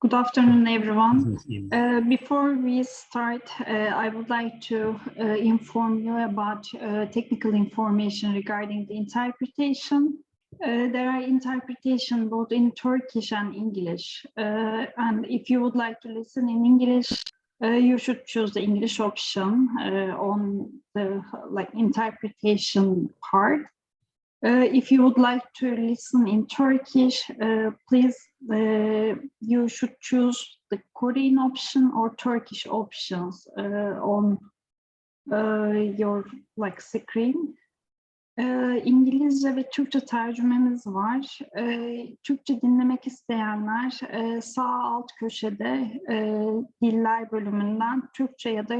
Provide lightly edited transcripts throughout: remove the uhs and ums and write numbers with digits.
Good afternoon, everyone. Before we start, I would like to inform you about technical information regarding the interpretation. There are interpretation both in Turkish and English. And if you would like to listen in English, you should choose the English option on the interpretation part. If you would like to listen in Turkish, please, you should choose the Korean option or Turkish options on your screen. İngilizce ve Türkçe tercümemiz var. Türkçe dinlemek isteyenler sağ alt köşede diller bölümünden Türkçe ya da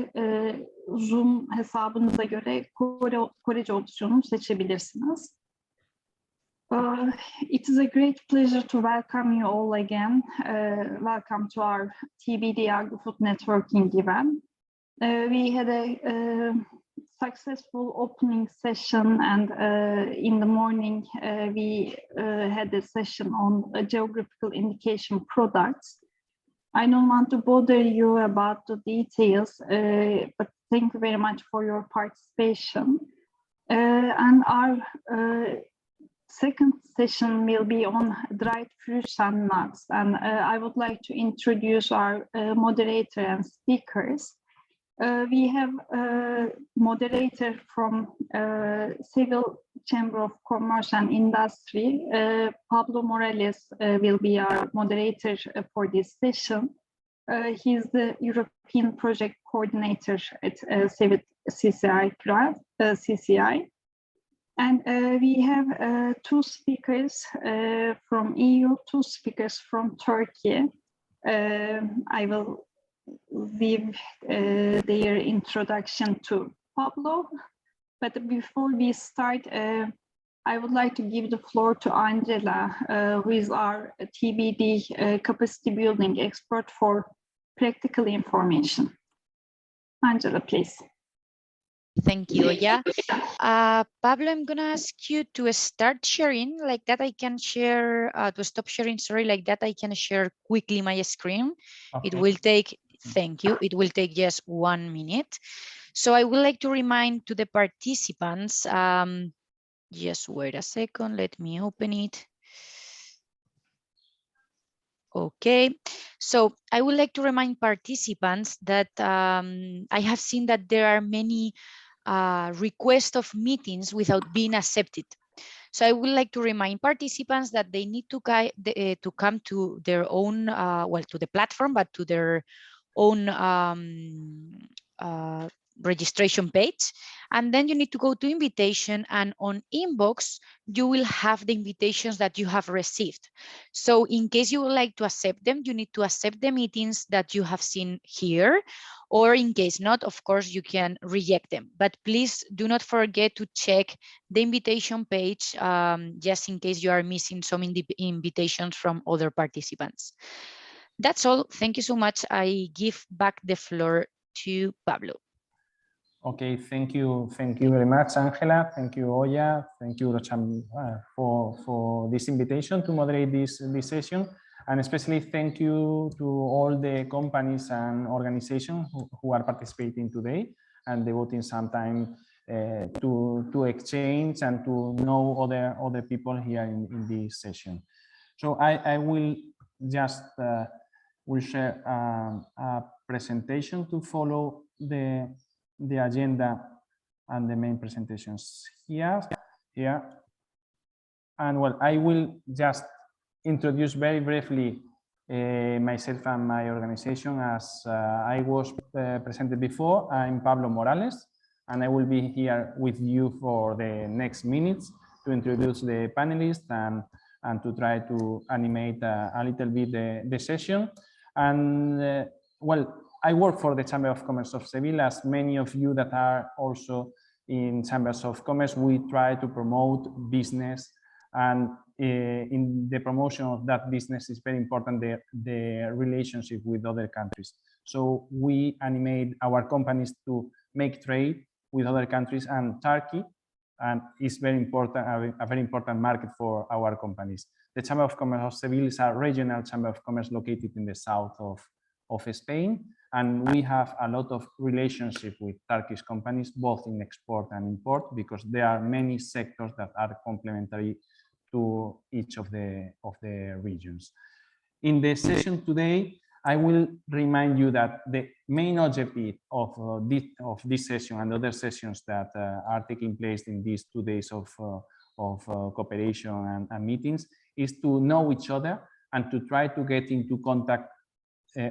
Zoom hesabınıza göre Korece opsiyonunu seçebilirsiniz. It is a great pleasure to welcome you all again. Welcome to our TBD Agri-Food networking event. We had a successful opening session, and in the morning we had a session on geographical indication products. I don't want to bother you about the details, but thank you very much for your participation. And our second session will be on dried fruits and nuts, and I would like to introduce our moderator and speakers. We have a moderator from Civil Chamber of Commerce and Industry. Pablo Morales will be our moderator for this session. He's the European Project Coordinator at CCI. And we have two speakers from EU, two speakers from Turkey. I will leave their introduction to Pablo. But before we start, I would like to give the floor to Angela, who is our TBD capacity building expert for practical information. Angela, please. Thank you, Oya. Pablo, I'm gonna ask you to start sharing, like that I can share, to stop sharing, sorry, like that I can share quickly my screen. Okay. It will take, thank you, it will take just 1 minute. So I would like to remind to the participants, just wait a second, let me open it. Okay, so I would like to remind participants that I have seen that there are many requests of meetings without being accepted. So I would like to remind participants that they need to come to their own, well, to the platform, but to their own registration page. And then you need to go to invitation, and on inbox, you will have the invitations that you have received. So in case you would like to accept them, you need to accept the meetings that you have seen here, or in case not, of course, you can reject them. But please do not forget to check the invitation page, just in case you are missing some invitations from other participants. That's all. Thank you so much. I give back the floor to Pablo. Okay, thank you very much, Angela. Thank you, Oya. Thank you, Rocham, for this invitation to moderate this session. And especially thank you to all the companies and organizations who are participating today and devoting some time to exchange and to know other people here in this session. So I will just will share a presentation to follow the agenda and the main presentations here. And well, I will just introduce very briefly myself and my organization. As I was presented before, I'm Pablo Morales, and I will be here with you for the next minutes to introduce the panelists and to try to animate a little bit the session. And well, I work for the Chamber of Commerce of Seville. As many of you that are also in Chambers of Commerce, we try to promote business, and in the promotion of that business is very important the relationship with other countries. So we animate our companies to make trade with other countries, and Turkey is very important, a very important market for our companies. The Chamber of Commerce of Seville is a regional chamber of commerce located in the south of Spain, and we have a lot of relationship with Turkish companies, both in export and import, because there are many sectors that are complementary to each of the regions. In the session today, I will remind you that the main objective of this session and other sessions that are taking place in these 2 days of cooperation and meetings is to know each other and to try to get into contact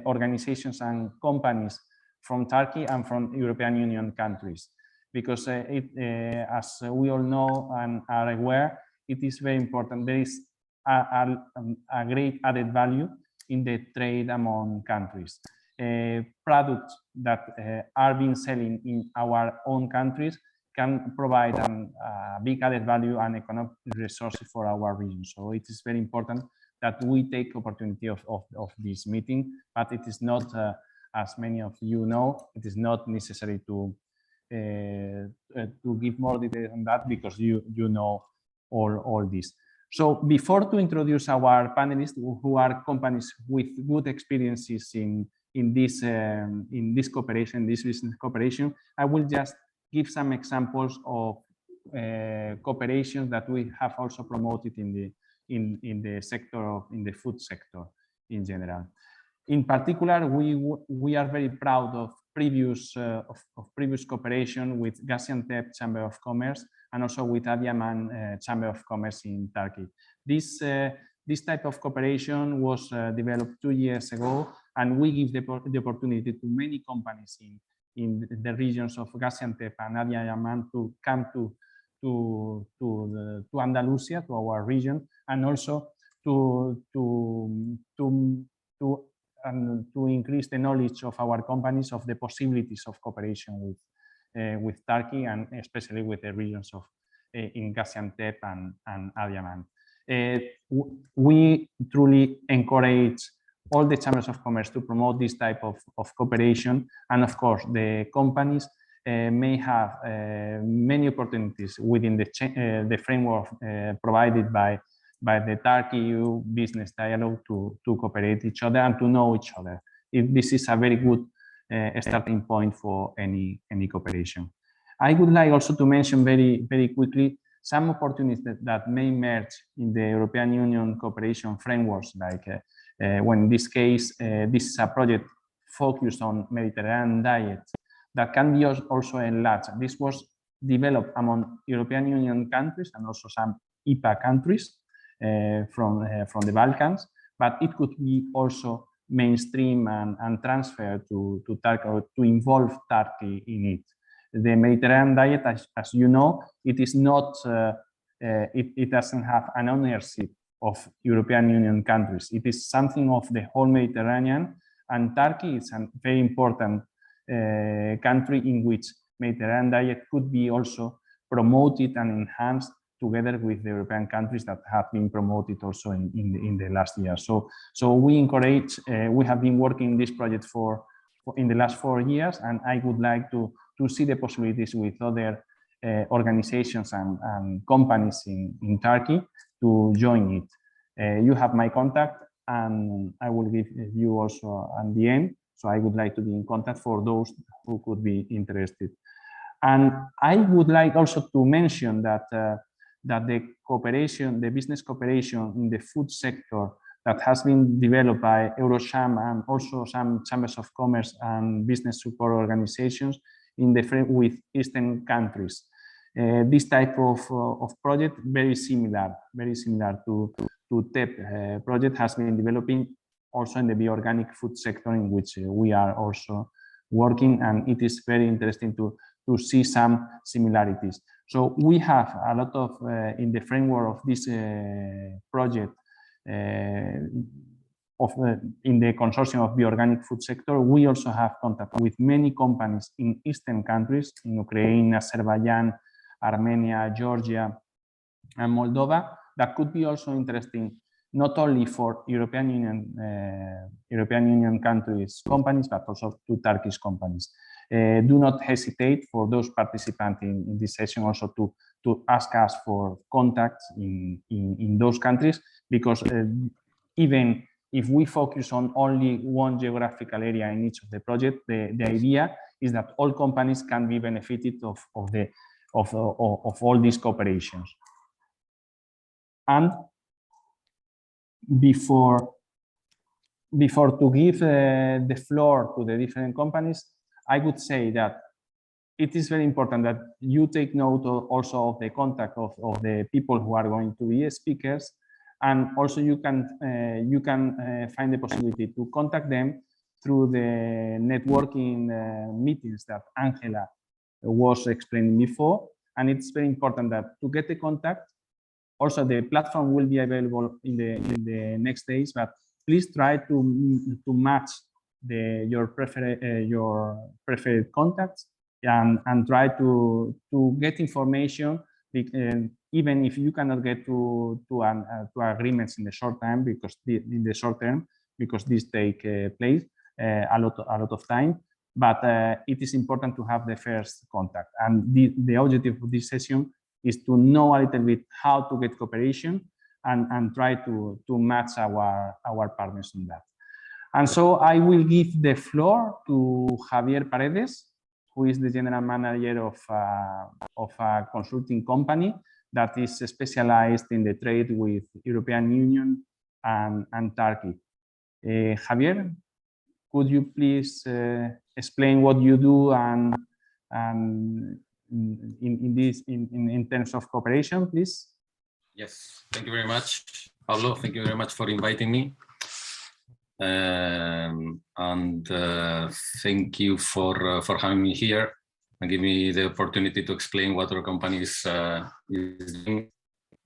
organizations and companies from Turkey and from European Union countries, because as we all know and are aware, it is very important. There is a great added value in the trade among countries. Products that are being selling in our own countries can provide a big added value and economic resources for our region. So it is very important that we take opportunity of this meeting, but it is not, as many of you know, it is not necessary to give more detail on that, because you know all this. So before to introduce our panelists, who are companies with good experiences in this cooperation, this business cooperation, I will just give some examples of cooperation that we have also promoted in the sector in the food sector in general. In particular, we are very proud of previous cooperation with Gaziantep Chamber of Commerce and also with Adıyaman Chamber of Commerce in Turkey. This type of cooperation was developed 2 years ago, and we give the opportunity to many companies in the regions of Gaziantep and Adıyaman to come to Andalusia, to our region, and also to increase the knowledge of our companies of the possibilities of cooperation with Turkey, and especially with the regions of in Gaziantep and Adıyaman. We truly encourage all the chambers of commerce to promote this type of cooperation, and of course the companies may have many opportunities within the framework provided by the Turkey-EU business dialogue to cooperate each other and to know each other. This is a very good starting point for any cooperation. I would like also to mention very quickly some opportunities that may emerge in the European Union cooperation frameworks, like when in this case, this is a project focused on Mediterranean diet that can be also enlarged. This was developed among European Union countries and also some IPA countries from the Balkans, but it could be also mainstream and transferred to Turkey, or to involve Turkey in it. The Mediterranean diet, as you know, it is not, it doesn't have an ownership of European Union countries. It is something of the whole Mediterranean, and Turkey is a very important country in which Mediterranean diet could be also promoted and enhanced together with the European countries that have been promoted also in the last year. So we encourage, we have been working this project in the last 4 years, and I would like to see the possibilities with other organizations and companies in Turkey to join it. You have my contact, and I will give you also at the end. So I would like to be in contact for those who could be interested. And I would like also to mention that the cooperation, the business cooperation in the food sector that has been developed by Eurocham and also some chambers of commerce and business support organizations in the frame with Eastern countries. This type of project very similar to TEP project has been developing also in the bioorganic food sector, in which we are also working, and it is very interesting to see some similarities. So we have a lot of in the framework of this project in the consortium of the organic food sector, we also have contact with many companies in Eastern countries, in Ukraine, Azerbaijan, Armenia, Georgia, and Moldova, that could be also interesting, not only for European Union countries companies, but also to Turkish companies. Do not hesitate for those participants in this session also to ask us for contacts in those countries, because even if we focus on only one geographical area in each of the projects, the idea is that all companies can be benefited of all these cooperations. And before to give the floor to the different companies, I would say that it is very important that you take note also of the contact of the people who are going to be speakers, and also you can find the possibility to contact them through the networking meetings that Angela was explaining before. And it's very important that to get the contact, also the platform will be available in the next days, but please try to match your preferred contacts and try to get information, even if you cannot get to agreements in the short term, because these take place a lot of time. But it is important to have the first contact, and the objective of this session is to know a little bit how to get cooperation and try to match our partners in that. And so I will give the floor to Javier Paredes, who is the general manager of a consulting company that is specialized in the trade with European Union and Turkey. Javier, could you please explain what you do and in terms of cooperation, please? Yes, thank you very much, Pablo. Thank you very much for inviting me. Thank you for having me here and give me the opportunity to explain what our company is doing,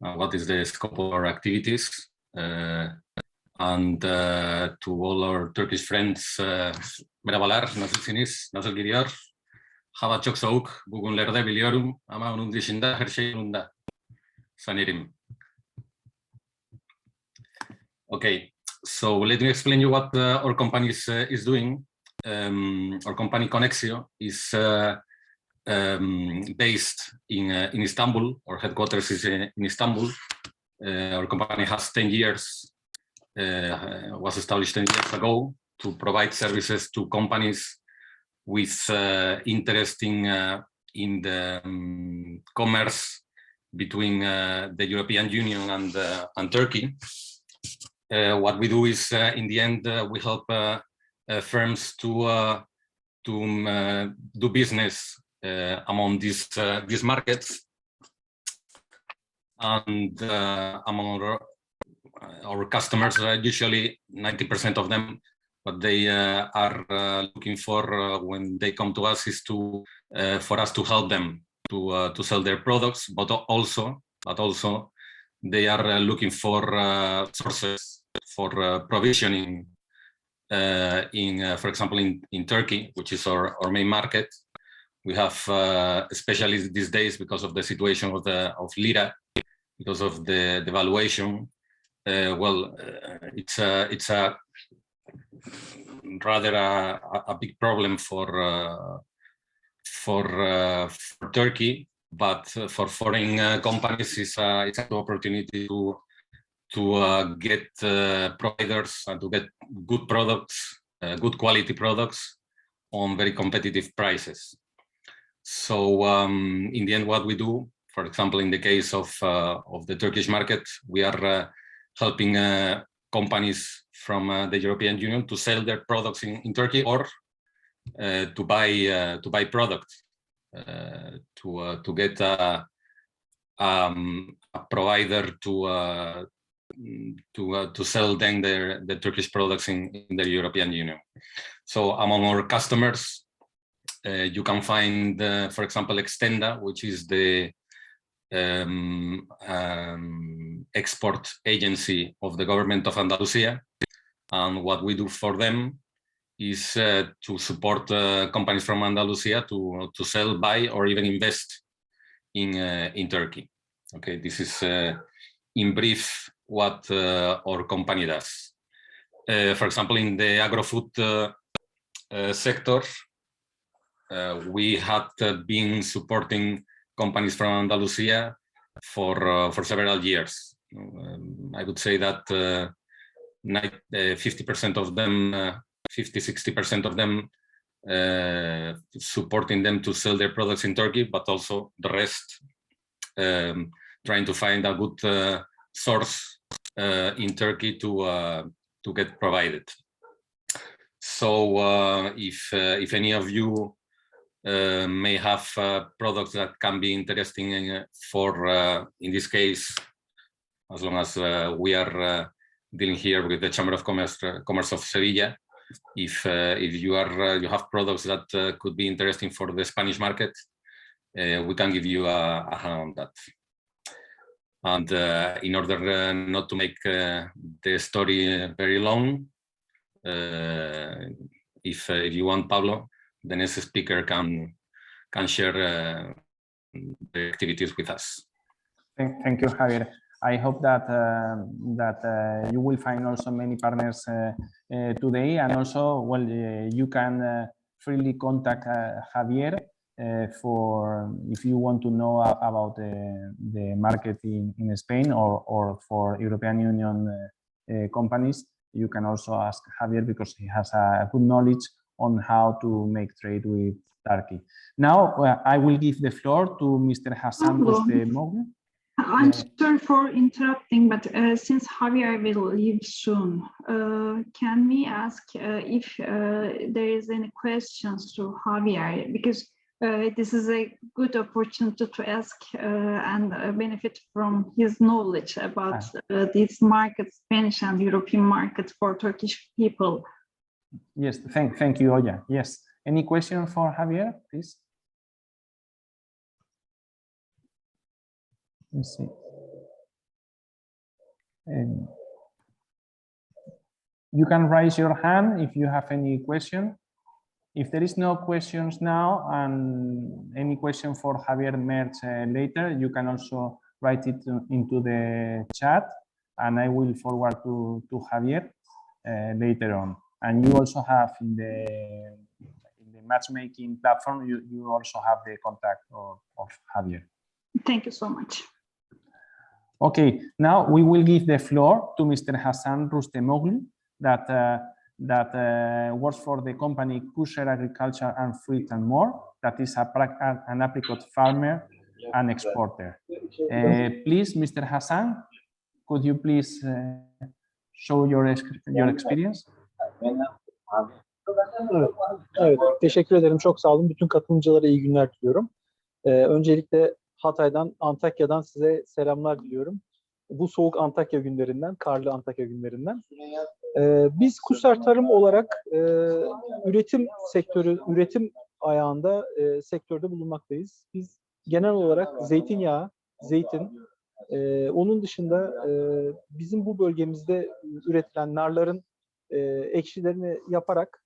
what is the scope of our activities, and to all our Turkish friends, merhabalar, nasılsınız, nasıl gidiyor? Hava çok soğuk, bugünlerde biliyorum, ama onun dışında her şey yolunda sanırım. Okay, so let me explain you what our company is doing. Our company Connexio is based in Istanbul. Our headquarters is in Istanbul. Our company has 10 years, was established 10 years ago to provide services to companies with interest in the commerce between the European Union and Turkey. What we do is, in the end, we help firms to do business among these markets, and among our customers, usually 90% of them, what they are looking for when they come to us is for us to help them to sell their products, but also they are looking for sources for provisioning for example, in Turkey, which is our main market. We have, especially these days, because of the situation of lira, because of the devaluation, it's a rather a big problem for Turkey, but for foreign companies, it's an opportunity to get providers and to get good products, good quality products on very competitive prices. So in the end, what we do, for example, in the case of the Turkish market, we are helping companies from the European Union to sell their products in Turkey, or to buy products, to get a provider to sell them the Turkish products in the European Union. So among our customers, you can find, for example, Extenda, which is the export agency of the government of Andalusia, And what we do for them is to support companies from Andalusia to sell, buy, or even invest in Turkey. Okay, this is in brief what our company does. For example, in the agro-food sector, we had been supporting companies from Andalusia for several years. I would say that 50% of them, 50-60% of them, supporting them to sell their products in Turkey, but also the rest trying to find a good source in Turkey to get provided. So if any of you may have products that can be interesting for, in this case, as long as we are dealing here with the Chamber of Commerce of Sevilla, if you have products that could be interesting for the Spanish market, we can give you a hand on that. And in order not to make the story very long, if you want, Pablo, the next speaker can share the activities with us. Thank you, Javier. I hope that you will find also many partners today, and also, well, you can freely contact Javier for if you want to know about the market in Spain or for European Union companies. You can also ask Javier because he has a good knowledge on how to make trade with Turkey. Now I will give the floor to Mr. Hassan Rustemoglu. I'm sorry for interrupting, but since Javier will leave soon, can we ask if there is any questions to Javier? Because this is a good opportunity to ask and benefit from his knowledge about these markets, Spanish and European markets for Turkish people. Yes, thank you, Oya. Yes, any question for Javier, please? Let's see. You can raise your hand if you have any question. If there is no questions now and any question for Javier Merch later, you can also write it into the chat and I will forward to Javier later on. And you also have in the matchmaking platform, you also have the contact of Javier. Thank you so much. Okay, now we will give the floor to Mr. Hassan Rustemoglu that works for the company Kusher Agriculture and Fruit and More, that is an apricot farmer and exporter. Please, Mr. Hassan, could you please show your experience? Evet, teşekkür ederim. Çok sağ olun. Bütün katılımcılara iyi günler diliyorum. Öncelikle Hatay'dan, Antakya'dan size selamlar diliyorum. Bu soğuk Antakya günlerinden, karlı Antakya günlerinden. Biz Kusar Tarım olarak üretim sektörü, üretim ayağında sektörde bulunmaktayız. Biz genel olarak zeytinyağı, zeytin, onun dışında bizim bu bölgemizde üretilen narların ekşilerini yaparak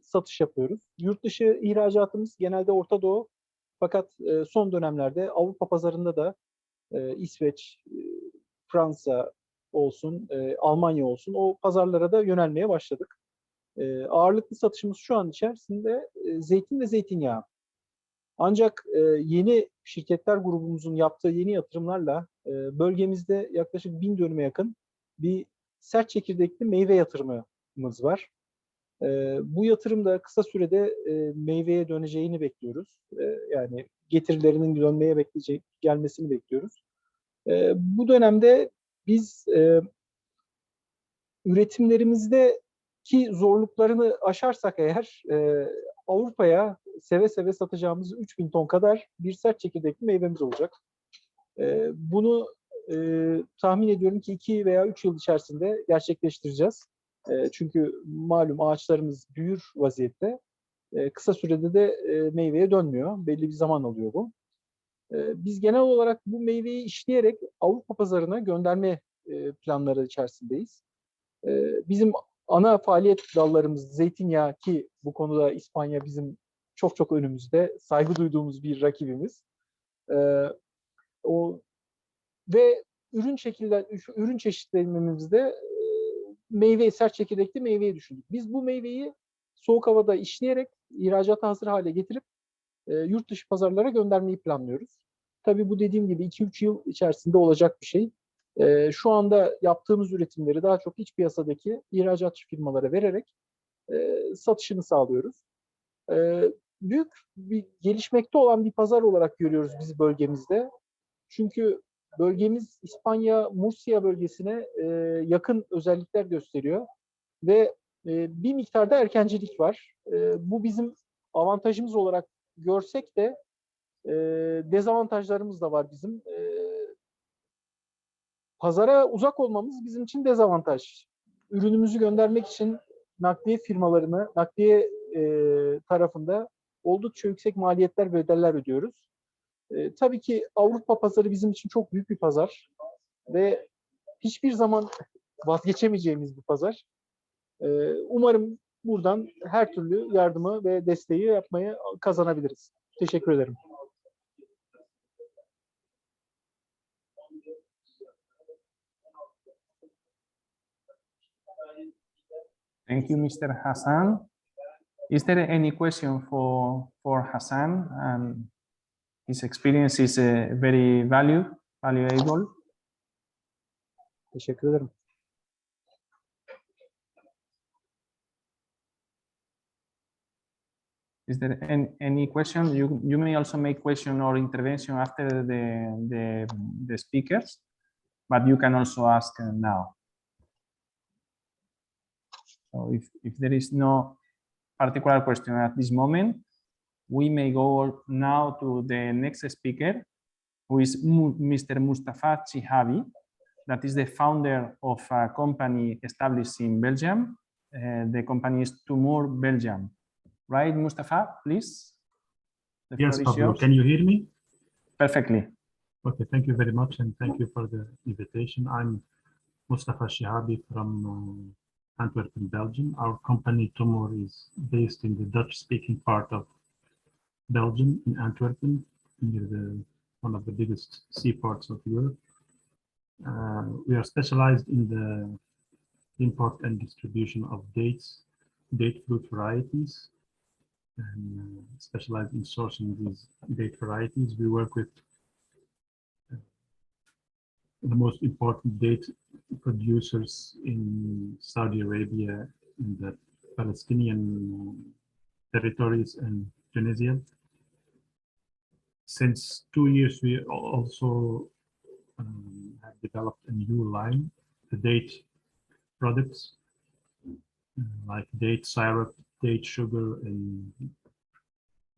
satış yapıyoruz. Yurt dışı ihracatımız genelde Orta Doğu, fakat son dönemlerde Avrupa pazarında da İsveç, Fransa olsun, Almanya olsun, o pazarlara da yönelmeye başladık. Ağırlıklı satışımız şu an içerisinde zeytin ve zeytinyağı. Ancak yeni şirketler grubumuzun yaptığı yeni yatırımlarla bölgemizde yaklaşık 1000 dönüme yakın bir sert çekirdekli meyve yatırımımız var. Bu yatırım da kısa sürede meyveye döneceğini bekliyoruz. Yani getirilerinin gelmesini bekliyoruz. Bu dönemde biz üretimlerimizdeki zorluklarını aşarsak eğer Avrupa'ya seve seve satacağımız 3000 ton kadar bir sert çekirdekli meyvemiz olacak. Bunu tahmin ediyorum ki 2 veya 3 yıl içerisinde gerçekleştireceğiz. Çünkü malum ağaçlarımız büyür vaziyette. Kısa sürede de meyveye dönmüyor. Belli bir zaman alıyor bu. Biz genel olarak bu meyveyi işleyerek Avrupa pazarına gönderme planları içerisindeyiz. Bizim Ana faaliyet dallarımız zeytinyağı, ki bu konuda İspanya bizim çok çok önümüzde, saygı duyduğumuz bir rakibimiz. Ve ürün çeşitlenmemizde meyve, sert çekirdekli meyveyi düşündük. Biz bu meyveyi soğuk havada işleyerek ihracata hazır hale getirip yurt dışı pazarlara göndermeyi planlıyoruz. Tabii bu dediğim gibi 2-3 yıl içerisinde olacak bir şey. Şu anda yaptığımız üretimleri daha çok iç piyasadaki ihracatçı firmalara vererek satışını sağlıyoruz. Büyük bir gelişmekte olan bir pazar olarak görüyoruz biz bölgemizde. Çünkü bölgemiz İspanya, Murcia bölgesine yakın özellikler gösteriyor ve bir miktarda erkencilik var. Bu bizim avantajımız olarak görsek de dezavantajlarımız da var bizim. Pazara uzak olmamız bizim için dezavantaj. Ürünümüzü göndermek için nakliye firmalarına, nakliye tarafında oldukça yüksek maliyetler ve bedeller ödüyoruz. Tabii ki Avrupa pazarı bizim için çok büyük bir pazar ve hiçbir zaman vazgeçemeyeceğimiz bir pazar. Umarım buradan her türlü yardımı ve desteği yapmaya kazanabiliriz. Teşekkür ederim. Thank you, Mr. Hassan. Is there any question for Hassan? And his experience is very valuable. Teşekkür ederim. Is there any question? You may also make question or intervention after the speakers, but you can also ask now. So if there is no particular question at this moment, we may go now to the next speaker, who is Mr. Mustafa Chihabi, that is the founder of a company established in Belgium. The company is Tumor Belgium. Right, Mustafa, please? Yes, Pablo, can you hear me? Perfectly. Okay, thank you very much, and thank you for the invitation. I'm Mustafa Chihabi from Antwerp, Belgium. Our company Tumor is based in the Dutch-speaking part of Belgium, in Antwerp, near one of the biggest seaports of Europe. We are specialized in the import and distribution of dates, date fruit varieties, and specialized in sourcing these date varieties. We work with the most important date producers in Saudi Arabia, in the Palestinian territories, and Tunisia. Since 2 years, we also have developed a new line, the date products, like date syrup, date sugar, and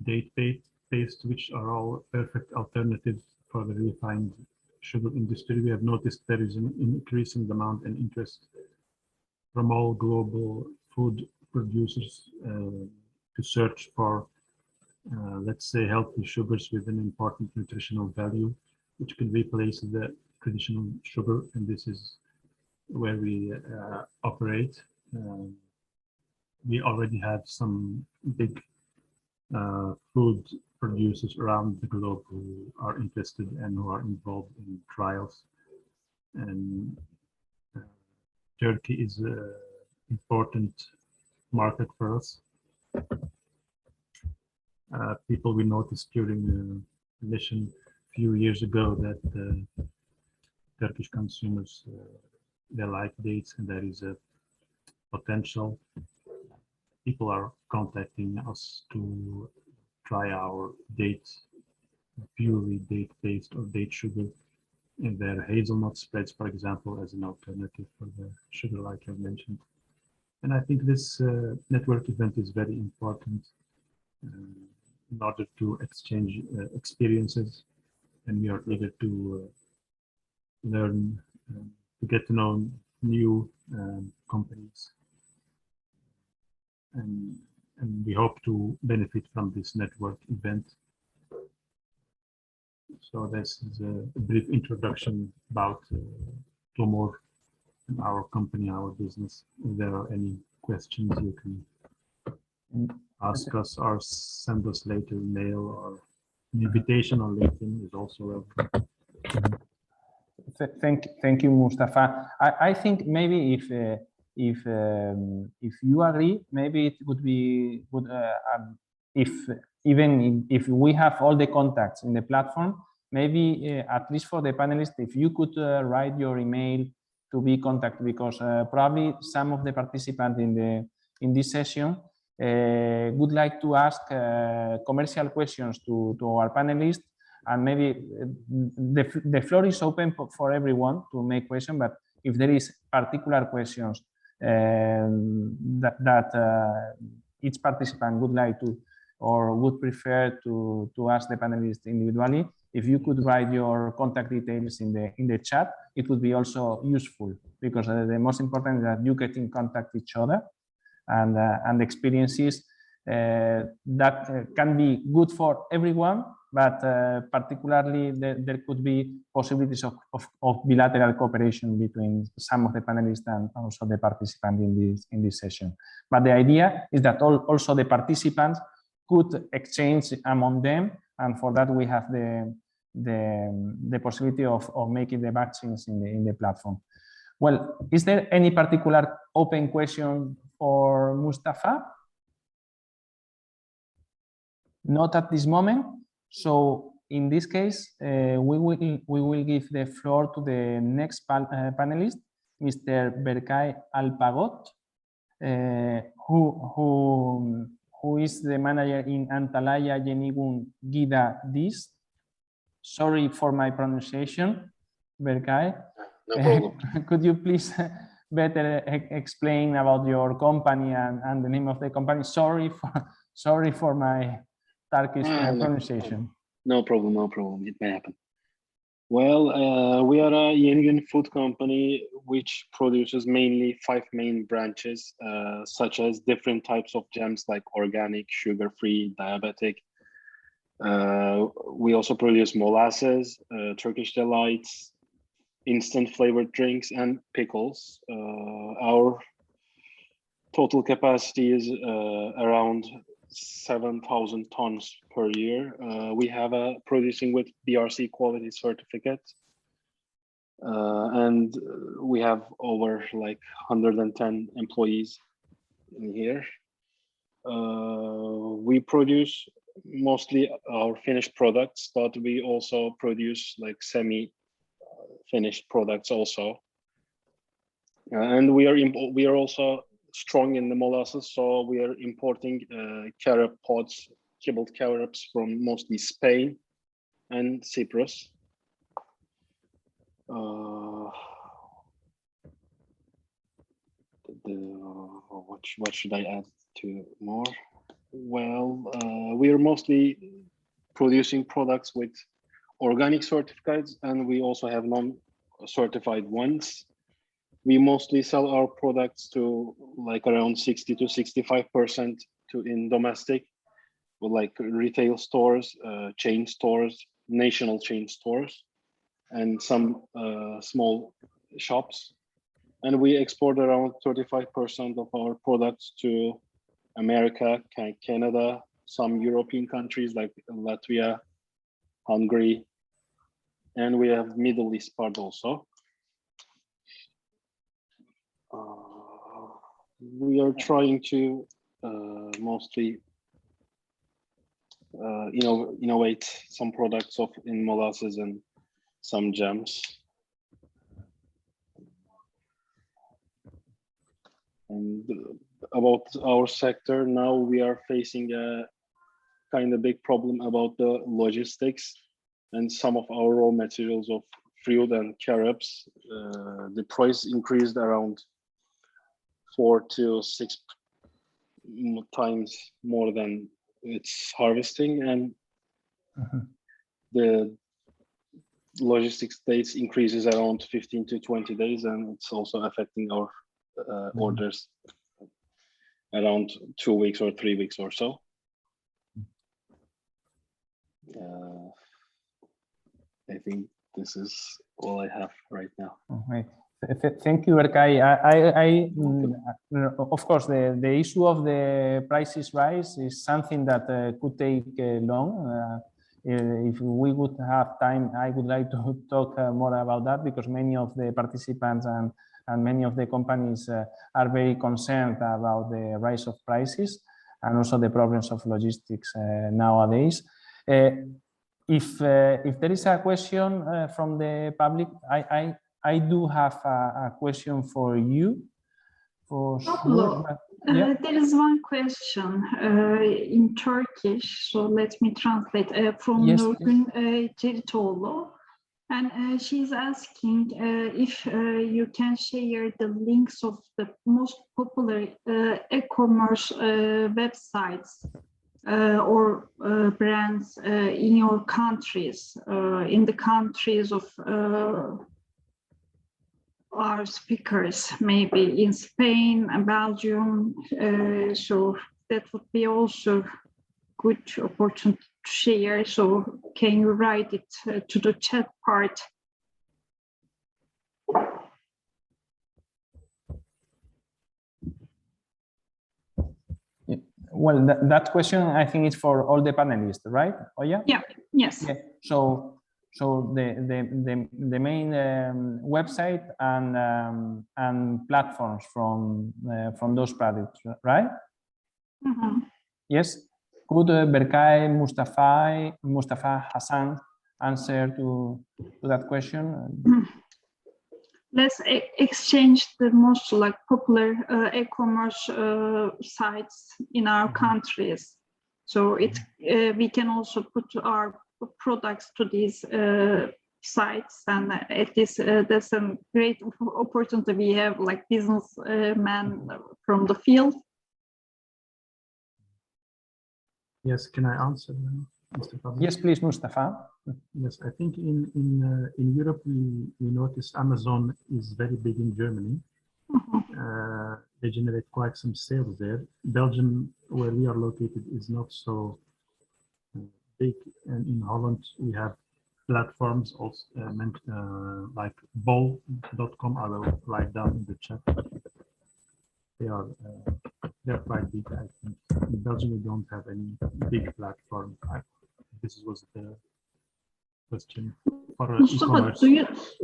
date paste, which are all perfect alternatives for the refined sugar industry. We have noticed there is an increasing demand and interest from all global food producers to search for, let's say, healthy sugars with an important nutritional value, which can replace the traditional sugar, and this is where we operate. We already have some big food producers around the globe who are interested and who are involved in trials. And Turkey is an important market for us. People, we noticed during the mission a few years ago that Turkish consumers, they like dates, and there is a potential. People are contacting us to try our dates, purely date-based or date sugar, in their hazelnut spreads, for example, as an alternative for the sugar, like I mentioned. And I think this network event is very important in order to exchange experiences, and we are eager to learn, to get to know new companies. And we hope to benefit from this network event. So this is a brief introduction about Tumor our company, our business. If there are any questions, you can ask us or send us later mail, or an invitation on LinkedIn is also welcome. Thank you, Mustafa. I think maybe if you agree, maybe it would be good if even if we have all the contacts in the platform, maybe at least for the panelists, if you could write your email to be contacted, because probably some of the participants in this session would like to ask commercial questions to our panelists. And maybe the floor is open for everyone to make questions, but if there is particular questions that each participant would like to or would prefer to ask the panelists individually, if you could write your contact details in the chat, it would be also useful, because the most important is that you get in contact with each other, and experiences that can be good for everyone, but particularly there could be possibilities of bilateral cooperation between some of the panelists and also the participants in this session. But the idea is that also the participants could exchange among them, and for that we have the possibility of making the matchings in the platform. Well, is there any particular open question for Mustafa? Not at this moment. So in this case, we will give the floor to the next panelist, Mr. Berkay Alpagot, who is the manager in Antalya Yenigun Gida Dis. Sorry for my pronunciation, Berkay. No problem. Could you please better explain about your company and the name of the company? Sorry for my Turkish pronunciation. No problem, no problem. It may happen. Well, we are a Yenigun food company which produces mainly 5 main branches, such as different types of jams like organic, sugar-free, diabetic. We also produce molasses, Turkish delights, instant flavored drinks, and pickles. Our total capacity is around 7,000 tons per year. We have a producing with BRC quality certificate, and we have over like 110 employees in here. We produce mostly our finished products, but we also produce like semi-finished products also. And we are also strong in the molasses, so we are importing carob pods, kibbled carobs from mostly Spain and Cyprus. What should I add to more? Well, we are mostly producing products with organic certificates, and we also have non-certified ones. We mostly sell our products to like around 60 to 65% in domestic, with like retail stores, chain stores, national chain stores, and some small shops. And we export around 35% of our products to America, Canada, some European countries like Latvia, Hungary, and we have Middle East part also. We are trying to mostly innovate some products in molasses and some jams. And about our sector, now we are facing a kind of big problem about the logistics, and some of our raw materials of fruit and carobs, the price increased around 4 to 6 times more than its harvesting, and the logistics dates increases around 15 to 20 days, and it's also affecting our orders around 2 weeks or 3 weeks or so. I think this is all I have right now. Okay. Thank you, Berkay. Of course, the issue of the prices rise is something that could take long. If we would have time, I would like to talk more about that, because many of the participants and many of the companies are very concerned about the rise of prices and also the problems of logistics nowadays. If there is a question from the public, I do have a question for you. For sure. Yeah. There is one question in Turkish, so let me translate from Nurgün Ceritoğlu. And she's asking if you can share the links of the most popular e-commerce websites or brands in your countries, in the countries of our speakers, maybe in Spain and Belgium. So that would be also good opportunity to share. So can you write it to the chat part? Well, that question, I think, is for all the panelists, right? Oh yeah. Yeah. Yes. Yeah. So the main website and platforms from those products, right? Mm-hmm. Yes. Could Berkay, Mustafa, Hassan answer to that question? Let's exchange the most popular e-commerce sites in our countries. So we can also put our products to these sites, and that's a great opportunity. We have businessmen from the field. Yes, can I answer, Mustafa? Yes, please, Mustafa. Yes, I think in Europe we notice Amazon is very big in Germany. They generate quite some sales there. Belgium, where we are located, is not so big, and in Holland we have platforms also like bol.com. I will write down in the chat. They're quite big, I think. In Belgium we don't have any big platform. This was the question for e-commerce.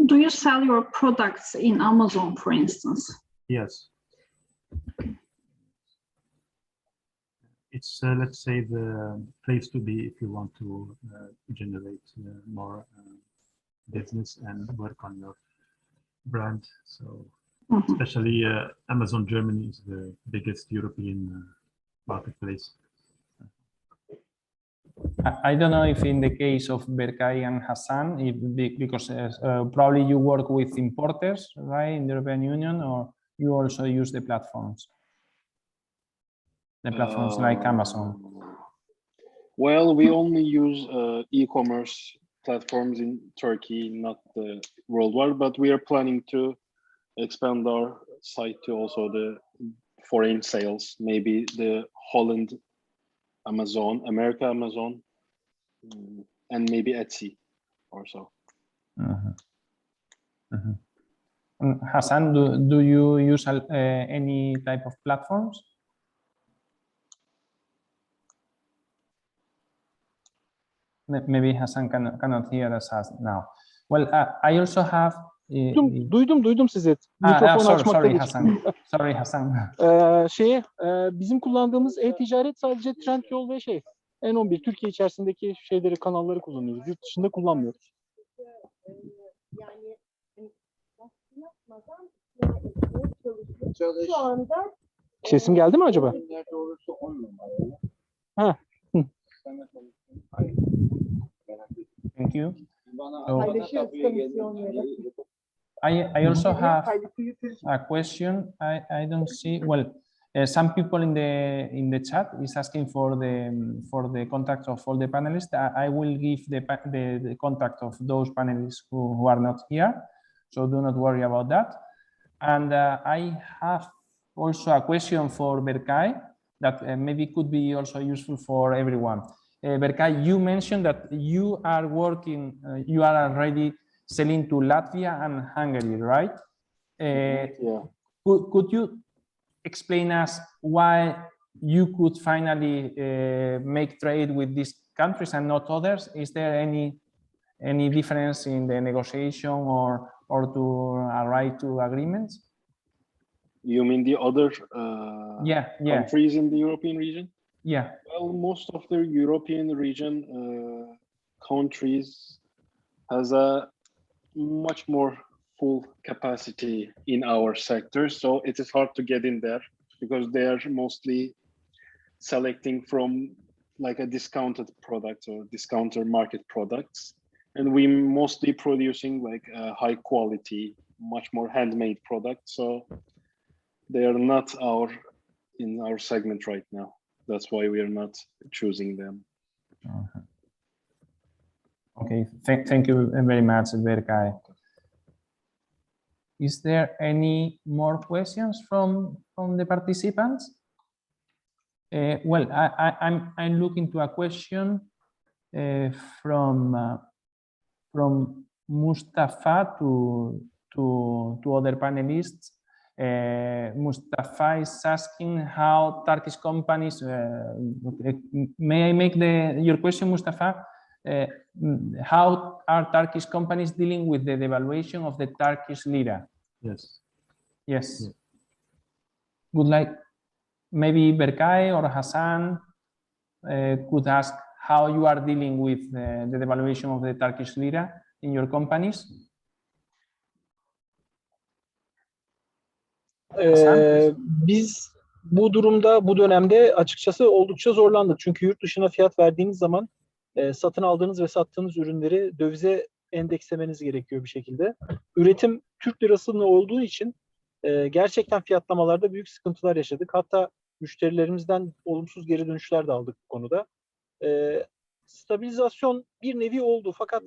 Do you sell your products in Amazon, for instance? Yes. It's let's say the place to be if you want to generate more business and work on your brand. So especially Amazon Germany is the biggest European marketplace. I don't know if in the case of Berkay and Hassan, because probably you work with importers, right, in the European Union, or you also use the platforms? The platforms like Amazon. Well, we only use e-commerce platforms in Turkey, not worldwide, but we are planning to expand our site to also the foreign sales, maybe the Holland Amazon, America Amazon, and maybe Etsy or so. Hassan, do you use any type of platforms? Maybe Hassan cannot hear us now. Well, I also have... Duydum sizi. Mikrofonu açmakta sorry, Hassan. Sorry, Hassan. Bizim kullandığımız e-ticaret sadece Trendyol ve N11 Türkiye içerisindeki kanalları kullanıyoruz. Yurt dışında kullanmıyoruz. Şu anda sesim geldi mi acaba? Ha. Thank you. I also have a question. I don't see. Well, some people in the chat is asking for the contact of all the panelists. I will give the contact of those panelists who are not here, so do not worry about that. And I have also a question for Berkay that maybe could be also useful for everyone. Berkay, you mentioned that you are working, you are already selling to Latvia and Hungary, right? Yeah. Could you explain us why you could finally make trade with these countries and not others? Is there any difference in the negotiation or to arrive to agreements? You mean the other Yeah. countries in the European region? Yeah. Well, most of the European region countries has a much more full capacity in our sector, so it is hard to get in there because they are mostly selecting from like a discounted product or discounter market products, and we mostly producing like a high quality, much more handmade product, so they are not in our segment right now. That's why we are not choosing them. Okay, thank you very much, Berkay. Is there any more questions from the participants? Well, I'm looking to a question from Mustafa to other panelists. Mustafa is asking how Turkish companies. May I make your question, Mustafa? How are Turkish companies dealing with the devaluation of the Turkish lira? Yes. Yes. Yeah. Would like maybe Berkay or Hassan could ask how you are dealing with the devaluation of the Turkish lira in your companies. Biz bu durumda, bu dönemde açıkçası oldukça zorlandık. Çünkü yurt dışına fiyat verdiğiniz zaman satın aldığınız ve sattığınız ürünleri dövize endekslemeniz gerekiyor bir şekilde. Üretim Türk lirasının olduğu için gerçekten fiyatlamalarda büyük sıkıntılar yaşadık. Hatta müşterilerimizden olumsuz geri dönüşler de aldık bu konuda. Stabilizasyon bir nevi oldu fakat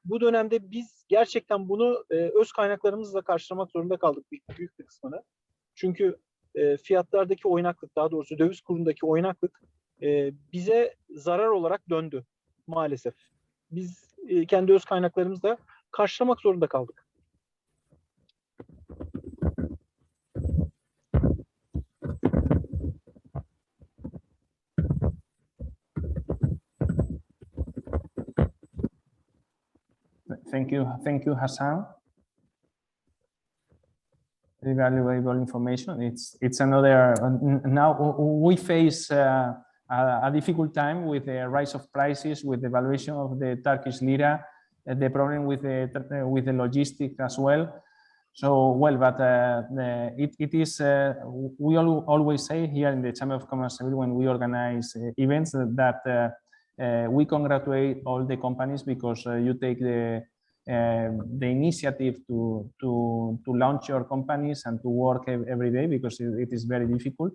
bu dönemde biz gerçekten bunu öz kaynaklarımızla karşılamak zorunda kaldık büyük bir kısmını. Çünkü fiyatlardaki oynaklık, daha doğrusu döviz kurundaki oynaklık bize zarar olarak döndü maalesef. Biz kendi öz kaynaklarımızla karşılamak zorunda kaldık. Thank you, Hassan. Very valuable information. It's another. Now we face a difficult time with the rise of prices, with the valuation of the Turkish lira, the problem with the logistics as well. So well, but it is. We always say here in the Chamber of Commerce when we organize events that we congratulate all the companies because you take the initiative to launch your companies and to work every day because it is very difficult.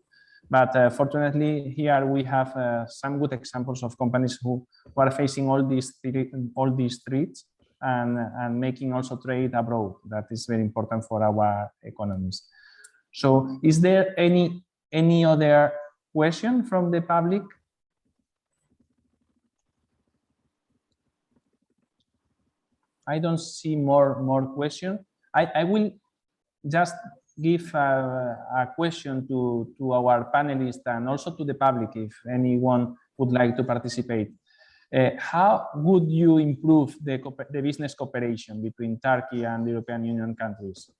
But fortunately, here we have some good examples of companies who are facing all these threats and making also trade abroad. That is very important for our economies. So, is there any other question from the public? I don't see more questions. I will just give a question to our panelists and also to the public if anyone would like to participate. How would you improve the business cooperation between Turkey and the European Union countries?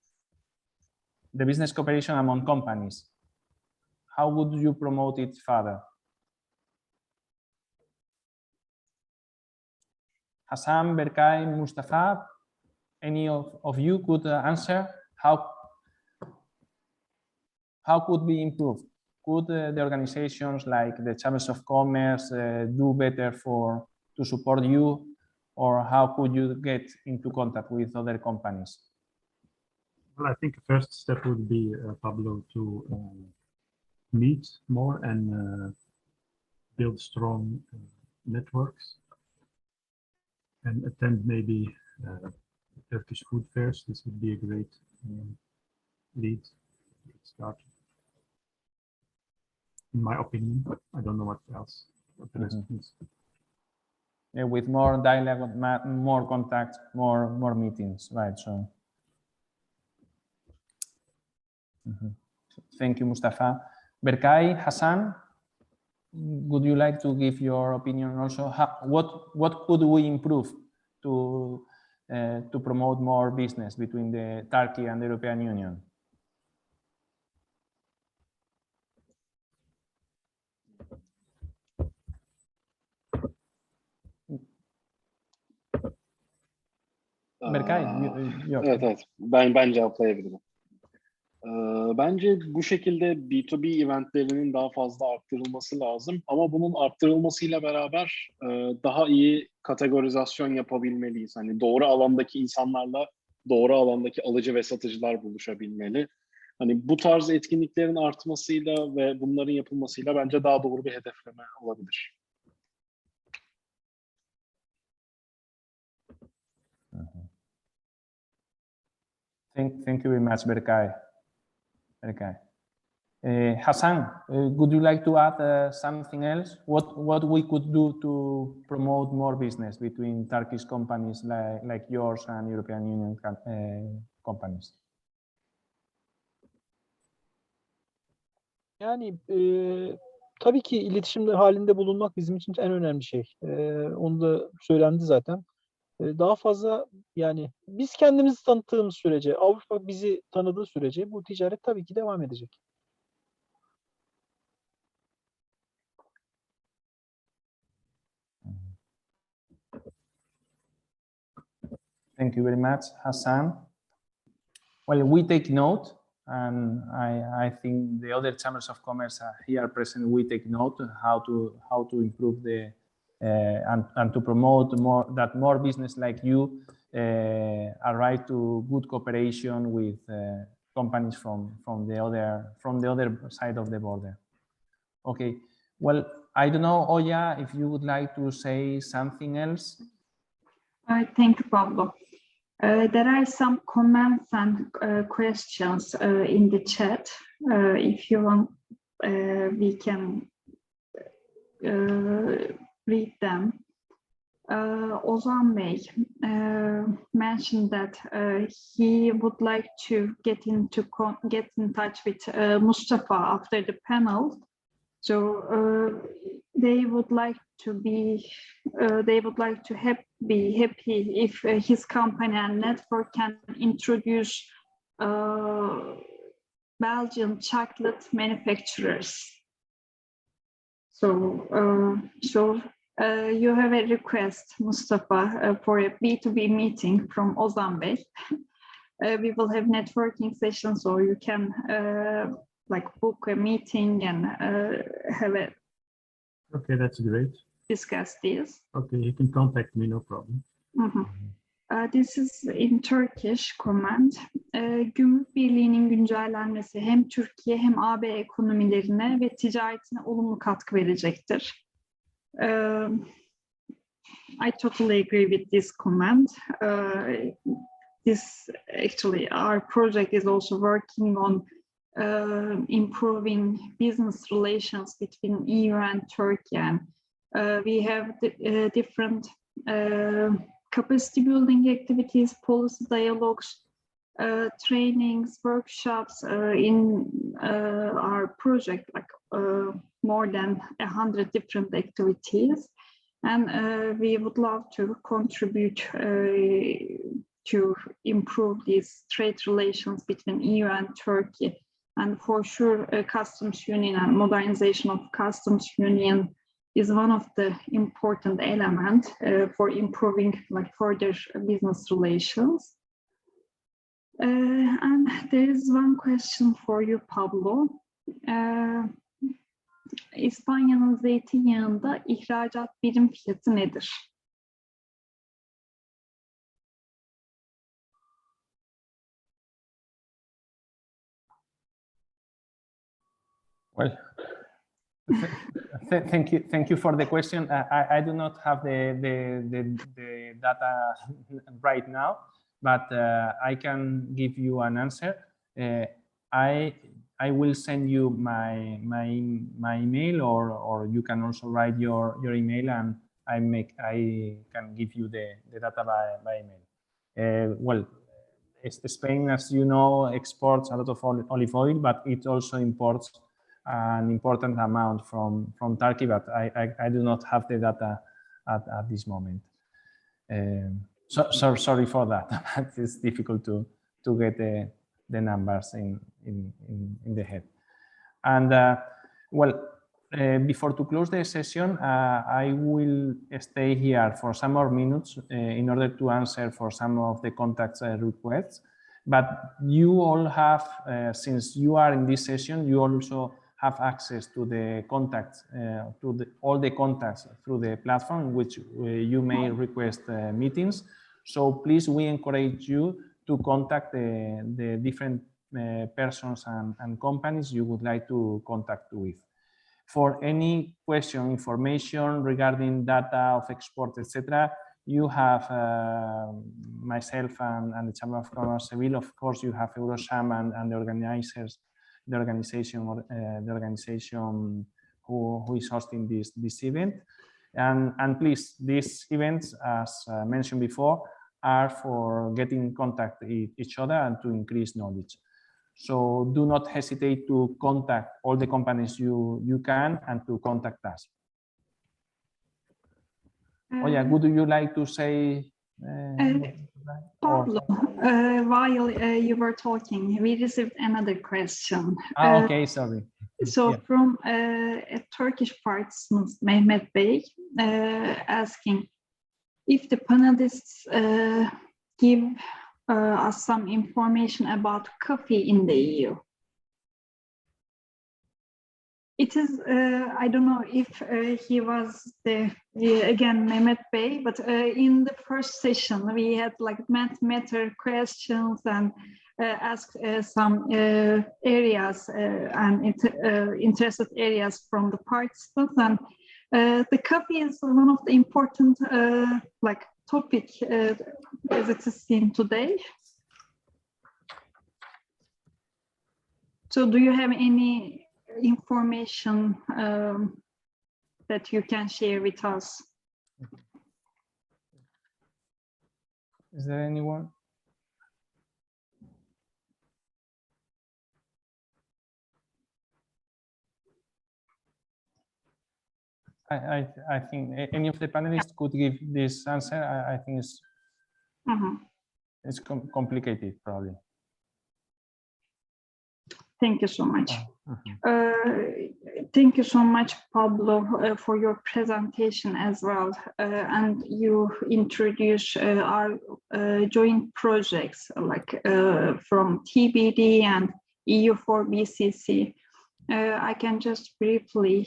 The business cooperation among companies. How would you promote it further? Hassan, Berkay, Mustafa, any of you could answer how could be improved? Could the organizations like the Chambers of Commerce do better to support you, or how could you get into contact with other companies? Well, I think the first step would be, Pablo, to meet more and build strong networks and attend maybe Turkish food fairs. This would be a great lead start. In my opinion, I don't know what else. What the rest is. Yeah, with more dialogue, more contact, more meetings, right? So, Thank you, Mustafa. Berkay, Hassan, would you like to give your opinion also? What could we improve to promote more business between Turkey and the European Union? Berkay, Evet. Ben cevaplayabilirim. Bence bu şekilde B2B eventlerinin daha fazla arttırılması lazım. Ama bunun arttırılmasıyla beraber daha iyi kategorizasyon yapabilmeliyiz. Hani doğru alandaki insanlarla doğru alandaki alıcı ve satıcılar buluşabilmeli. Hani bu tarz etkinliklerin artmasıyla ve bunların yapılmasıyla bence daha doğru bir hedefleme olabilir. Thank you very much, Berkay. Hassan, would you like to add something else? What we could do to promote more business between Turkish companies like yours and European Union companies? Yani tabii ki iletişim halinde bulunmak bizim için en önemli şey. Onu da söylendi zaten. Daha fazla yani biz kendimizi tanıttığımız sürece, Avrupa bizi tanıdığı sürece bu ticaret tabii ki devam edecek. Thank you very much, Hassan. Well, we take note, and I think the other chambers of commerce here present, we take note how to improve the and to promote more business like you arrive to good cooperation with companies from the other side of the border. Okay. Well, I don't know, Oya, if you would like to say something else. Thank you, Pablo. There are some comments and questions in the chat. If you want, we can read them. Ozan Bey mentioned that he would like to get in touch with Mustafa after the panel. So they would like to be happy if his company and network can introduce Belgian chocolate manufacturers. So you have a request, Mustafa, for a B2B meeting from Ozan Bey. We will have networking sessions, so you can book a meeting and have a. Okay, that's great. Discuss this. Okay, you can contact me, no problem. This is in Turkish comment. Gümrük Birliği'nin güncellenmesi hem Türkiye hem AB ekonomilerine ve ticaretine olumlu katkı verecektir. I totally agree with this comment. This actually, our project is also working on improving business relations between EU and Turkey, and we have different capacity building activities, policy dialogues, trainings, workshops in our project, more than 100 different activities, and we would love to contribute to improve these trade relations between EU and Turkey. And for sure, customs union and modernization of customs union is one of the important elements for improving further business relations. And there is one question for you, Pablo. İspanya'nın zeytinyağında ihracat birim fiyatı nedir? Well, thank you for the question. I do not have the data right now, but I can give you an answer. I will send you my email, or you can also write your email, and I can give you the data by email. Well, Spain, as you know, exports a lot of olive oil, but it also imports an important amount from Turkey, but I do not have the data at this moment. Sorry for that. It's difficult to get the numbers in the head. And before to close the session, I will stay here for some more minutes in order to answer for some of the contacts requests. But you all have, since you are in this session, you also have access to the contacts, all the contacts through the platform in which you may request meetings. So please, we encourage you to contact the different persons and companies you would like to contact with. For any question, information regarding data of export, etc., you have myself and the Chamber of Commerce Seville. Of course, you have Eurocham and the organizers, the organization who is hosting this event. And please, these events, as mentioned before, are for getting in contact with each other and to increase knowledge. So do not hesitate to contact all the companies you can and to contact us. Oya, would you like to say? Pablo, while you were talking, we received another question. Okay, sorry. So from a Turkish participant, Mehmet Bey, asking if the panelists give us some information about coffee in the EU. It is, I don't know if he was the, again, Mehmet Bey, but in the first session, we had like matter questions and asked some areas and interested areas from the participants. And the coffee is one of the important like topic as it is seen today. So do you have any information that you can share with us? Is there anyone? I think any of the panelists could give this answer. I think it's it's complicated, probably. Thank you so much. Thank you so much, Pablo, for your presentation as well. And you introduce our joint projects like from TBD and EU for BCC. I can just briefly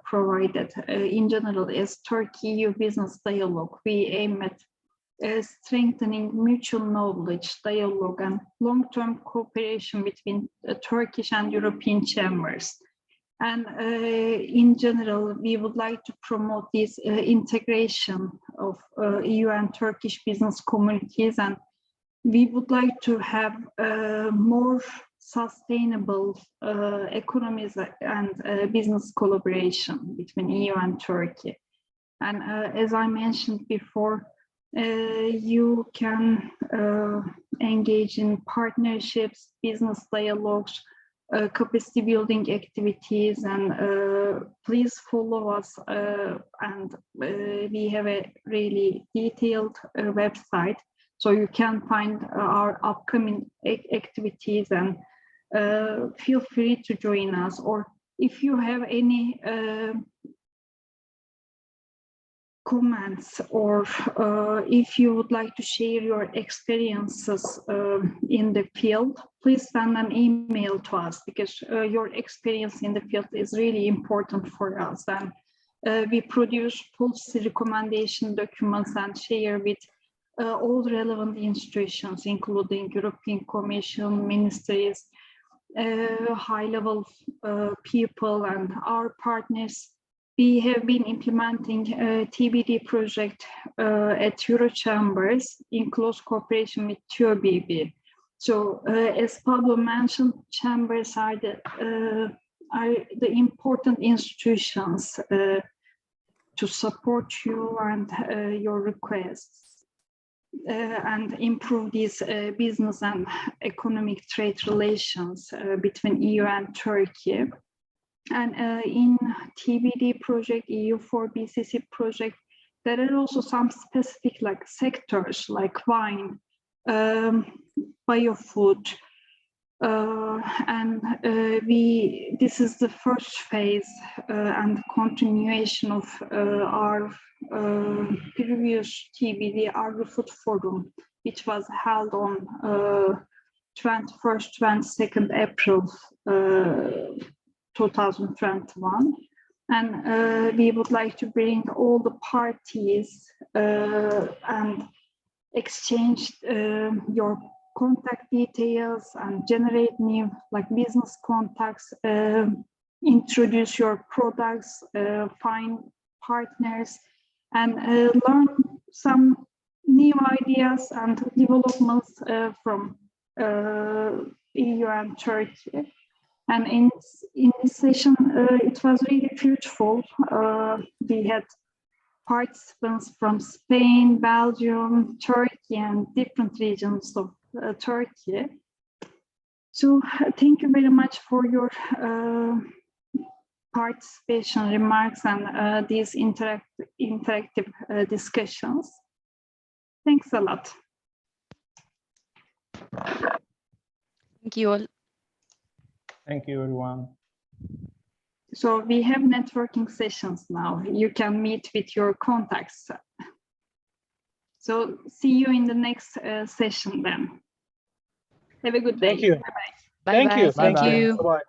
provide that in general, as Turkey-EU business dialogue, we aim at strengthening mutual knowledge, dialogue, and long-term cooperation between Turkish and European chambers. And in general, we would like to promote this integration of EU and Turkish business communities, and we would like to have more sustainable economies and business collaboration between EU and Turkey. And as I mentioned before, you can engage in partnerships, business dialogues, capacity building activities, and please follow us. And we have a really detailed website, so you can find our upcoming activities, and feel free to join us. Or if you have any comments, or if you would like to share your experiences in the field, please send an email to us, because your experience in the field is really important for us. And we produce policy recommendation documents and share with all relevant institutions, including European Commission, ministries, high-level people, and our partners. We have been implementing a TBD project at Eurochambers in close cooperation with TÜBİ. So as Pablo mentioned, chambers are the important institutions to support you and your requests. and improve these business and economic trade relations between EU and Turkey. And in TBD project, EU4BCC project, there are also some specific like sectors like wine, biofood, and this is the first phase and continuation of our previous TBD Agri-Food Forum, which was held on 21st, 22nd April 2021. And we would like to bring all the parties and exchange your contact details and generate new like business contacts, introduce your products, find partners, and learn some new ideas and developments from EU and Turkey. And in this session, it was really fruitful. We had participants from Spain, Belgium, Turkey, and different regions of Turkey. So thank you very much for your participation, remarks, and these interactive discussions. Thanks a lot. Thank you all. Thank you, everyone. So we have networking sessions now. You can meet with your contacts. So see you in the next session then. Have a good day. Thank you. Bye Thank bye. you. Thank Bye-bye. you. Bye-bye.